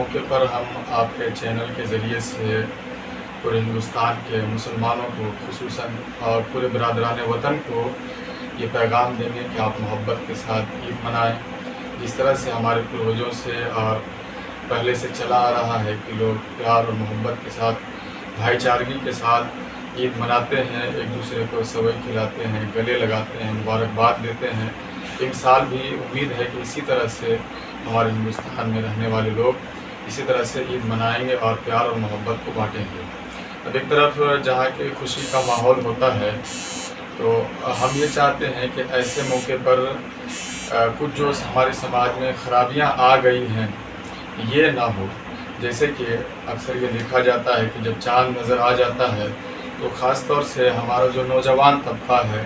موقع پر ہم آپ کے چینل کے ذریعے سے پورے ہندوستان کے مسلمانوں کو خصوصاً اور پورے برادران وطن کو یہ پیغام دیں گے کہ آپ محبت کے ساتھ عید منائیں. جس طرح سے ہمارے پروجوں سے اور پہلے سے چلا آ رہا ہے کہ لوگ پیار اور محبت کے ساتھ بھائی چارگی کے ساتھ عید مناتے ہیں، ایک دوسرے کو سوئی کھلاتے ہیں، گلے لگاتے ہیں، مبارکباد دیتے ہیں. ایک سال بھی امید ہے کہ اسی طرح سے ہمارے ہندوستان میں رہنے والے لوگ اسی طرح سے عید منائیں گے اور پیار اور محبت کو بانٹیں گے. اب ایک طرف جہاں کہ خوشی کا ماحول ہوتا ہے تو ہم یہ چاہتے ہیں کہ ایسے موقع پر کچھ جو ہمارے سماج میں خرابیاں آ گئی ہیں یہ نہ ہو. جیسے کہ اکثر یہ دیکھا جاتا ہے کہ جب چاند نظر آ جاتا ہے تو خاص طور سے ہمارا جو نوجوان طبقہ ہے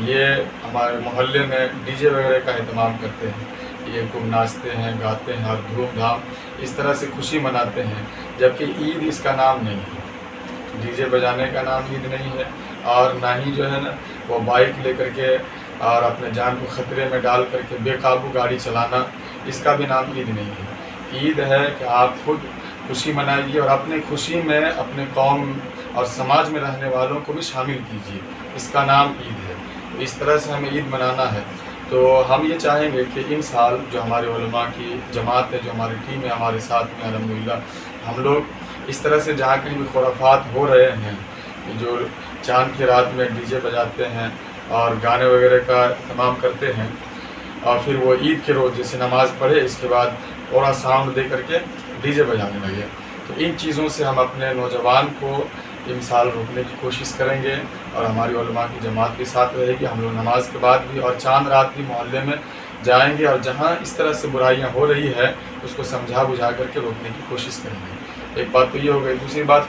یہ ہمارے محلے میں ڈی جے وغیرہ کا اہتمام کرتے ہیں. یہ خوب ناچتے ہیں، گاتے ہیں اور دھوم دھام اس طرح سے خوشی مناتے ہیں، جبکہ عید اس کا نام نہیں ہے. ڈی جے بجانے کا نام عید نہیں ہے، اور نہ ہی جو ہے نا وہ بائک لے کر کے اور اپنے جان کو خطرے میں ڈال کر کے بے قابو گاڑی چلانا اس کا بھی نام عید نہیں ہے. عید ہے کہ آپ خود خوشی منائیے اور اپنے خوشی میں اپنے قوم اور سماج میں رہنے والوں کو بھی شامل کیجیے، اس کا نام عید ہے. اس طرح سے ہمیں عید منانا ہے. تو ہم یہ چاہیں گے کہ ان سال جو ہمارے علماء کی جماعت ہے، جو ہماری ٹیم ہے ہمارے ساتھ میں الحمدللہ، ہم لوگ اس طرح سے جہاں کہیں بھی خرافات ہو رہے ہیں، جو چاند کی رات میں ڈی جے بجاتے ہیں اور گانے وغیرہ کا اہتمام کرتے ہیں اور پھر وہ عید کے روز جیسے نماز پڑھے اس کے بعد تھوڑا ساؤنڈ دے کر کے ڈی جے بجانے لگے، تو ان چیزوں سے ہم اپنے نوجوان کو ان سال روکنے کی کوشش کریں گے. اور ہماری علماء کی جماعت بھی ساتھ رہے گی. ہم لوگ نماز کے بعد بھی اور چاند رات بھی محلے میں جائیں گے اور جہاں اس طرح سے برائیاں ہو رہی ہے اس کو سمجھا بجھا کر کے روکنے کی کوشش کریں گے. ایک بات تو یہ ہو گئی. دوسری بات،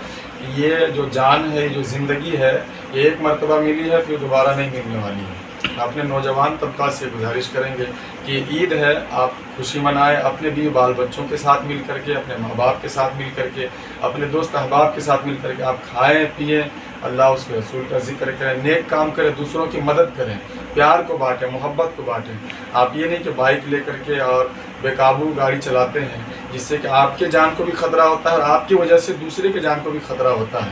یہ جو جان ہے، یہ جو زندگی ہے، یہ ایک مرتبہ ملی ہے، پھر دوبارہ نہیں ملنے والی ہے. اپنے نوجوان طبقہ سے گزارش کریں گے کہ عید ہے، آپ خوشی منائیں اپنے بھی بال بچوں کے ساتھ مل کر کے، اپنے ماں باپ کے ساتھ مل کر کے، اپنے دوست احباب کے ساتھ مل کر کے. آپ کھائیں پئیں، اللہ اس کے رسول کا ذکر کریں، نیک کام کریں، دوسروں کی مدد کریں، پیار کو بانٹیں، محبت کو بانٹیں. آپ یہ نہیں کہ بائک لے کر کے اور بے قابو گاڑی چلاتے ہیں جس سے کہ آپ کے جان کو بھی خطرہ ہوتا ہے اور آپ کی وجہ سے دوسرے کے جان کو بھی خطرہ ہوتا ہے.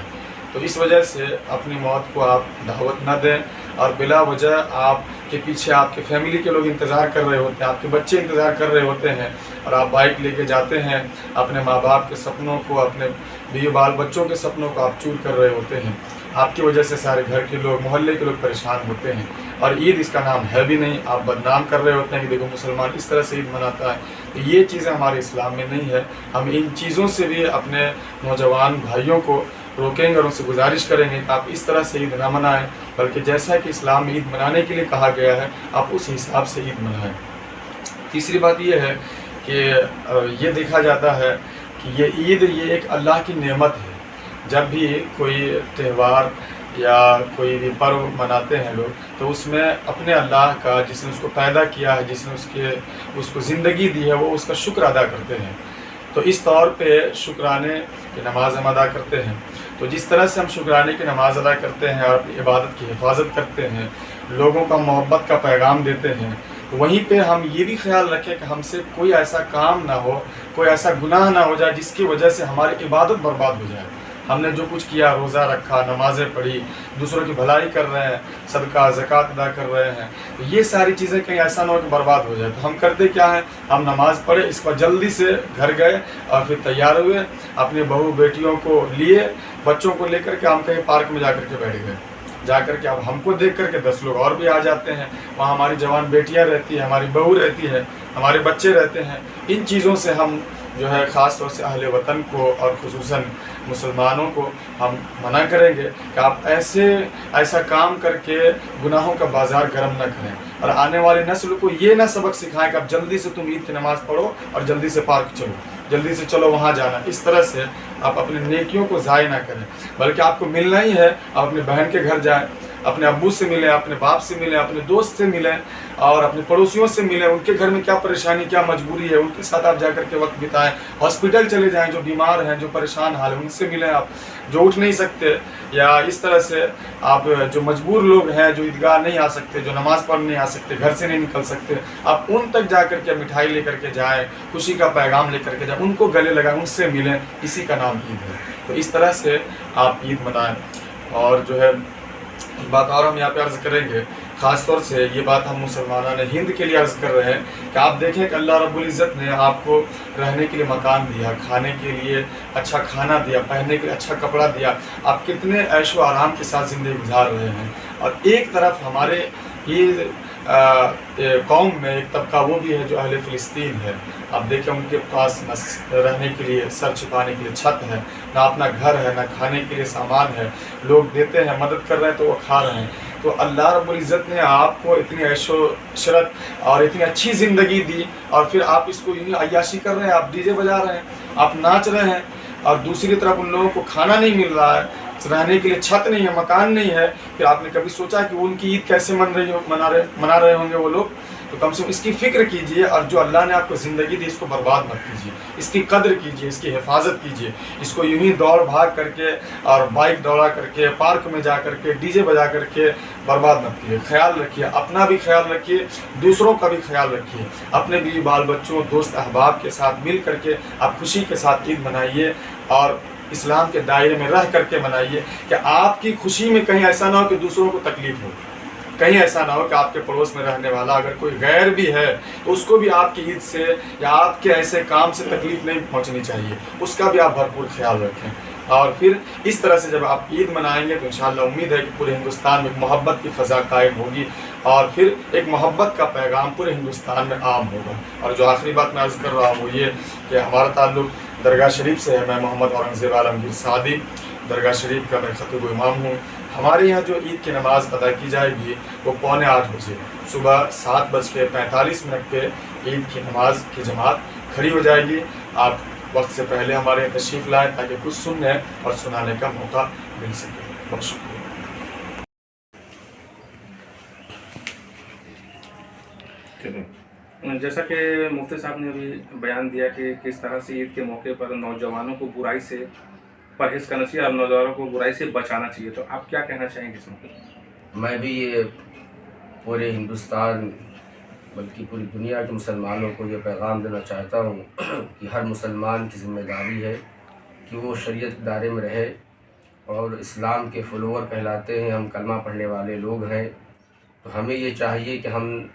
تو اس وجہ سے اپنی موت کو آپ دعوت نہ دیں اور بلا وجہ آپ کے پیچھے آپ کے فیملی کے لوگ انتظار کر رہے ہوتے ہیں، آپ کے بچے انتظار کر رہے ہوتے ہیں اور آپ بائک لے کے جاتے ہیں، اپنے ماں باپ کے سپنوں کو، اپنے بیوی بال بچوں کے سپنوں کو آپ چور کر رہے ہوتے ہیں. آپ کی وجہ سے سارے گھر کے لوگ، محلے کے لوگ پریشان ہوتے ہیں اور عید اس کا نام ہے بھی نہیں. آپ بدنام کر رہے ہوتے ہیں کہ دیکھو مسلمان اس طرح سے عید مناتا ہے. تو یہ چیزیں ہمارے اسلام میں نہیں ہے. ہم ان چیزوں سے بھی اپنے نوجوان بھائیوں کو روکیں گے اور ان سے گزارش کریں گے کہ آپ اس طرح سے عید نہ منائیں، بلکہ جیسا کہ اسلام میں عید منانے کے لیے کہا گیا ہے آپ اس حساب سے عید منائیں. تیسری بات یہ ہے کہ یہ دیکھا جاتا ہے کہ یہ عید یہ ایک اللہ کی نعمت ہے. جب بھی کوئی تہوار یا کوئی بھی پرو مناتے ہیں لوگ تو اس میں اپنے اللہ کا، جس نے اس کو پیدا کیا ہے، جس نے اس کو زندگی دی ہے، وہ اس کا شکر ادا کرتے ہیں. تو اس طور پہ شکرانے کی نماز ہم ادا کرتے ہیں. تو جس طرح سے ہم شکرانے کی نماز ادا کرتے ہیں اور اپنی عبادت کی حفاظت کرتے ہیں، لوگوں کا محبت کا پیغام دیتے ہیں، وہیں پہ ہم یہ بھی خیال رکھیں کہ ہم سے کوئی ایسا کام نہ ہو، کوئی ایسا گناہ نہ ہو جائے جس کی وجہ سے ہماری عبادت برباد ہو جائے. ہم نے جو کچھ کیا، روزہ رکھا، نمازیں پڑھی، دوسروں کی بھلائی کر رہے ہیں، صدقہ زکوٰۃ ادا کر رہے ہیں، تو یہ ساری چیزیں کہیں ایسا نہ ہو کہ برباد ہو جائے. تو ہم کرتے کیا ہیں، ہم نماز پڑھے، اس پر جلدی سے گھر گئے اور پھر تیار ہوئے، اپنے بہو بیٹیوں کو لیے، بچوں کو لے کر کے ہم کہیں پارک میں جا کر کے بیٹھ گئے. جا کر کے اب ہم کو دیکھ کر کے 10 لوگ اور بھی آ جاتے ہیں. وہاں ہماری جوان بیٹیاں رہتی ہیں، ہماری بہو رہتی ہے، ہمارے بچے رہتے ہیں. ان چیزوں سے ہم جو ہے خاص طور سے اہل وطن کو اور خصوصاً مسلمانوں کو ہم منع کریں گے کہ آپ ایسا کام کر کے گناہوں کا بازار گرم نہ کریں اور آنے والی نسل کو یہ نہ سبق سکھائیں کہ اب جلدی سے تم عید کی نماز پڑھو اور جلدی سے پارک چلو، جلدی سے چلو وہاں جانا. اس طرح سے آپ اپنی نیکیوں کو ضائع نہ کریں، بلکہ آپ کو ملنا ہی ہے. آپ اپنے بہن کے گھر جائیں، अपने अब्बू से मिलें, अपने बाप से मिलें, अपने दोस्त से मिलें और अपने पड़ोसियों से मिलें, उनके घर में क्या परेशानी क्या मजबूरी है उनके साथ आप जा कर के वक्त बिताएं। हॉस्पिटल चले जाएं, जो बीमार हैं, जो परेशान हाल है उनसे मिलें आप, जो उठ नहीं सकते या इस तरह से आप जो मजबूर लोग हैं, जो ईदगाह नहीं आ सकते, जो नमाज़ पढ़ नहीं आ सकते, घर से नहीं निकल सकते, आप उन तक जा कर के मिठाई लेकर के जाएँ, खुशी का पैगाम लेकर के जाएँ, उनको गले लगाएं, उनसे मिलें, इसी का नाम ईद है। तो इस तरह से आप ईद मनाएं। और जो है एक बात और हम यहाँ पे अर्ज़ करेंगे, ख़ास तौर से ये बात हम मुसलमानों ने हिंद के लिए अर्ज़ कर रहे हैं कि आप देखें कि अल्लाह रब्बुल इज़्ज़त ने आपको रहने के लिए मकान दिया, खाने के लिए अच्छा खाना दिया, पहनने के लिए अच्छा कपड़ा दिया, आप कितने ऐशो आराम के साथ ज़िंदगी गुजार रहे हैं। और एक तरफ हमारे ये कौम में एक तबका वो भी है जो अहले फ़िलिस्तीन है। आप देखें उनके पास न रहने के लिए, सर छिपाने के लिए छत है, ना अपना घर है, ना खाने के लिए सामान है, लोग देते हैं, मदद कर रहे हैं तो वो खा रहे हैं। तो अल्लाह रब्बुल इज़्ज़त ने आपको इतनी ऐशो इशरत और इतनी अच्छी ज़िंदगी दी और फिर आप इसको यूँ अय्याशी कर रहे हैं, आप डीजे बजा रहे हैं, आप नाच रहे हैं और दूसरी तरफ उन लोगों को खाना नहीं मिल रहा है, रहने के लिए छत नहीं है, मकान नहीं है। फिर आपने कभी सोचा कि उनकी ईद कैसे मना रहे होंगे वो लोग? तो कम से कम इसकी फ़िक्र कीजिए और जो अल्लाह ने आपको ज़िंदगी दी इसको बर्बाद मत कीजिए, इसकी कद्र कीजिए, इसकी हिफाजत कीजिए। इसको यूँ ही दौड़ भाग करके और बाइक दौड़ा करके, पार्क में जा करके, डीजे बजा करके बर्बाद मत कीजिए। ख्याल रखिए, अपना भी ख्याल रखिए, दूसरों का भी ख्याल रखिए। अपने बीवी बाल बच्चों, दोस्त अहबाब के साथ मिल करके आप खुशी के साथ ईद मनाइए और इस्लाम के दायरे में रह करके मनाइए कि आपकी खुशी में कहीं ऐसा ना हो कि दूसरों को तकलीफ़ हो। कहीं ऐसा ना हो कि आपके पड़ोस में रहने वाला अगर कोई गैर भी है तो उसको भी आपकी ईद से या आपके ऐसे काम से तकलीफ़ नहीं पहुंचनी चाहिए, उसका भी आप भरपूर ख्याल रखें। और फिर इस तरह से जब आप ईद मनाएंगे तो इंशाअल्लाह उम्मीद है कि पूरे हिंदुस्तान में एक मोहब्बत की फ़ज़ा कायम होगी और फिर एक मोहब्बत का पैगाम पूरे हिंदुस्तान में आम होगा। और जो आखिरी बात मैं अर्ज़ कर रहा हूँ वो ये कि हमारा ताल्लुक़ दरगाह शरीफ से है। मैं मोहम्मद औरंगज़ेब आलमगीर सादी दरगाह शरीफ का मैं खतीब इमाम हूँ। हमारे यहाँ जो ईद की नमाज़ अदा की जाएगी वो 7:45 बजे सुबह 7:45 पे ईद की नमाज की जमात खड़ी हो जाएगी। आप वक्त से पहले हमारे यहाँ तशरीफ़ लाएँ ताकि कुछ सुनने और सुनाने का मौका मिल सके। बहुत शुक्रिया। जैसा कि मुफ्ती साहब ने अभी बयान दिया कि किस तरह से ईद के मौके पर नौजवानों को बुराई से परहेज़ करना चाहिए और नौजवानों को बुराई से बचाना चाहिए, तो आप क्या कहना चाहेंगे इस मौके पर? मैं भी ये पूरे हिंदुस्तान बल्कि पूरी दुनिया के मुसलमानों को ये पैगाम देना चाहता हूँ कि हर मुसलमान की ज़िम्मेदारी है कि वो शरीयत के दायरे में रहे और इस्लाम के फॉलोअर कहलाते हैं, हम कलमा पढ़ने वाले लोग हैं। तो हमें ये चाहिए कि हम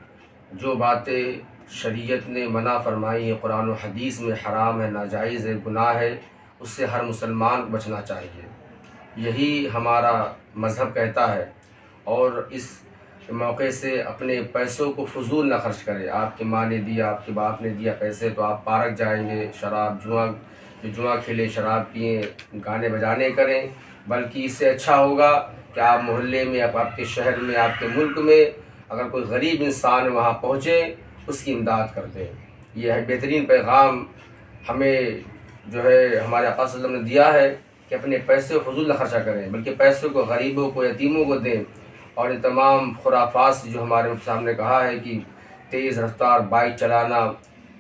जो बातें शरीयत ने मना फरमाई है, कुरान और हदीस में हराम है, नाजायज़ है, गुनाह है, उससे हर मुसलमान को बचना चाहिए। यही हमारा मज़हब कहता है। और इस मौके से अपने पैसों को फजूल ना खर्च करें। आपकी माँ ने दिया, आपके बाप ने दिया पैसे तो आप पार्क जाएंगे, शराब जुआ खेलें, शराब पिएँ, गाने बजाने करें, बल्कि इससे अच्छा होगा कि आप मोहल्ले में, आपके शहर में, आपके मुल्क में अगर कोई गरीब इंसान वहाँ पहुँचे उसकी इमदाद कर दें। यह है बेहतरीन पैगाम हमें जो है हमारे आका सल्लल्लाहु अलैहि वसल्लम ने दिया है कि अपने पैसे फजूल न खर्चा करें, बल्कि पैसों को गरीबों को, यतीमों को दें। और ये तमाम खुराफात जो हमारे सामने कहा है कि तेज़ रफ्तार बाइक चलाना,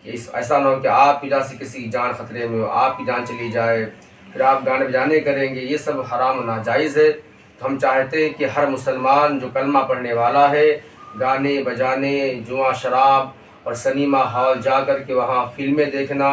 कि ऐसा ना हो कि आपकी वजह से किसी की जान ख़तरे में हो, आपकी जान चली जाए, फिर आप गाने बजाने करेंगे, ये सब हराम और नाजायज़ है। तो हम चाहते हैं कि हर मुसलमान जो कलमा पढ़ने वाला है, गाने बजाने, जुआ शराब और सिनेमा हॉल जा कर के वहाँ फ़िल्में देखना,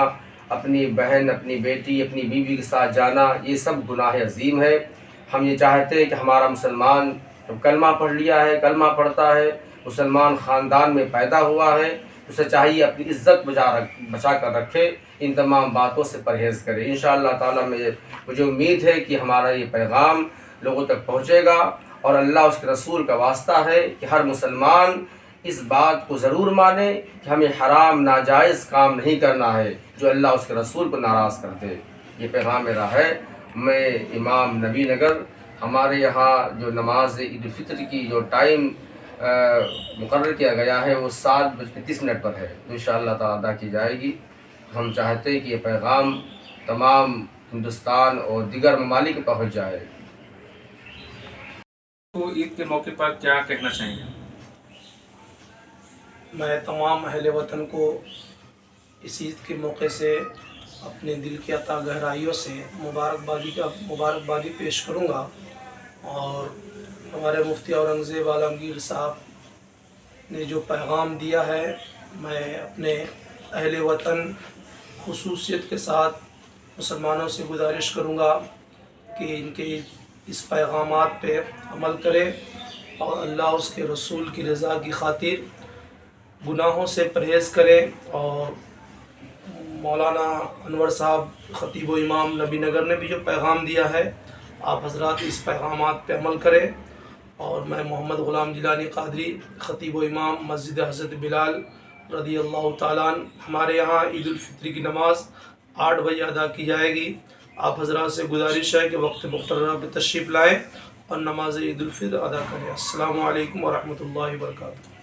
अपनी बहन, अपनी बेटी, अपनी बीवी के साथ जाना, ये सब गुनाह अज़ीम है। हम ये चाहते हैं कि हमारा मुसलमान जब कलमा पढ़ लिया है, कलमा पढ़ता है, मुसलमान ख़ानदान में पैदा हुआ है, उसे चाहिए अपनी इज़्ज़त बचा कर रखे, इन तमाम बातों से परहेज़ करे। इंशाअल्लाह ताला मुझे उम्मीद है कि हमारा ये पैगाम लोगों तक पहुँचेगा और अल्लाह उसके रसूल का वास्ता है कि हर मुसलमान इस बात को ज़रूर माने कि हमें हराम नाजायज़ काम नहीं करना है जो अल्लाह उसके रसूल को नाराज़ कर दे। ये पैगाम मेरा है। मैं इमाम नबी नगर, हमारे यहाँ जो नमाज ईद उल फितर की जो टाइम मुकर्रर किया गया है वो 7:30 पर है, तो इंशाअल्लाह ताला अदा की जाएगी। हम चाहते हैं कि ये पैगाम तमाम हिंदुस्तान और दीगर ममालिक पहुँच जाए। तो ईद के मौके पर क्या कहना चाहेंगे? मैं तमाम अहले वतन को इस ईद के मौके से अपने दिल की अता गहराइयों से मुबारकबादी पेश करूँगा। और हमारे मुफ्ती औरंगज़ेब आलमगीर साहब ने जो पैगाम दिया है, मैं अपने अहले वतन खुसूसियत के साथ मुसलमानों से गुजारिश करूँगा कि इनके इस पैगामात पे अमल करें और अल्लाह उसके रसूल की रज़ा की खातिर गुनाहों से परहेज़ करें। और मौलाना अनवर साहब ख़तीब व इमाम नबी नगर ने भी जो पैगाम दिया है, आप हजरात इस पैगामात पे अमल करें। और मैं मोहम्मद ग़ुलाम जिलानी क़ादरी ख़तीब व इमाम मस्जिद हज़रत बिलाल रज़ी अल्लाह ताला अन्हु, हमारे यहाँ ईद उल फित्र की नमाज़ 8 बजे अदा की जाएगी। आप हजरात से गुजारिश है कि वक्त मुक़र्रर पे तशरीफ़ लाएँ और नमाज ईद उल फित्र अदा करें। अस्सलामु अलैकुम व रहमतुल्लाहि व बरकातुहू।